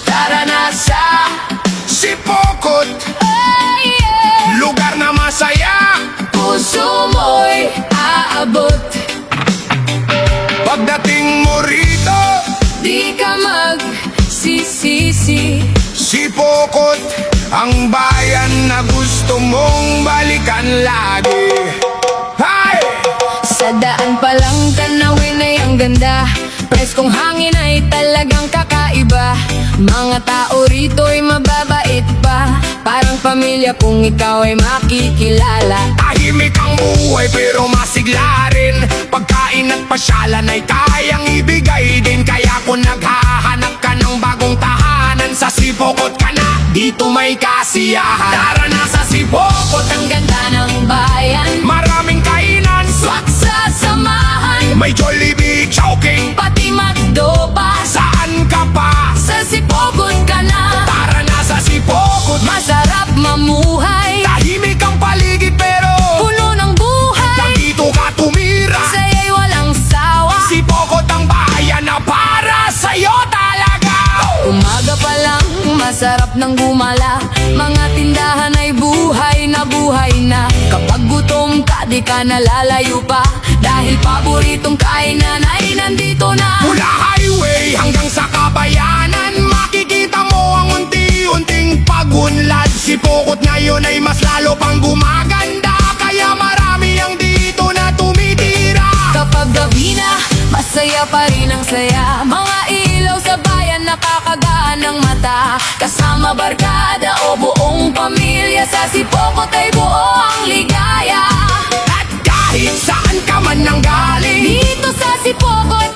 Tara na sa Sipokot, lugar na masaya. puso mo'y aabot. Pagdating mo rito, Di ka magsisisi. Sipokot, ang bayan na gusto mong balikan lagi. Hay! Sa daan pa lang tanawin ay ang ganda. Preskong hangin ay talagang kakaiba. Mga tao rito'y mababait pa. Parang pamilya kung ikaw ay makikilala. Tahimik ang buhay pero masigla rin. Pagkain at pasyalan ay kayang ibigay din. Kaya kung naghahanap ka ng bagong tahanan, sa Sipokot ka na, dito may kasiyahan. Tara na sa Sipokot, Ang ganda ng bayan, maraming kainan. swak sa samahan, May Jollibee, Chowking, pati McDo pa. saan ka pa? Sa Sipokot ka na, Tara na sa Sipokot, masarap mamuhay. tahimik ang paligid pero Puno ng buhay, dito ka tumira. saya'y walang sawa. Sipokot ang bayan na para sa'yo talaga. Umaga pa lang, masarap ng gumala. Mga tindahan ay buhay na. Kapag gutom ka, di ka nalalayo pa. Dahil paboritong kainan ay nandito na. Mula highway hanggang sa kabayanan, makikita mo ang unti-unting pagunlad. Sipokot ngayon ay mas lalo pang gumaganda, kaya marami ang dito na tumitira. Kapag gabi na, masaya pa rin ang saya. Mga ilaw sa bayan, nakakagaan ng mata. Kasama barkada o buong pamilya, sa Sipokot ay buo ang ligaya. At kahit saan ka man nanggaling, Dito sa Sipokot,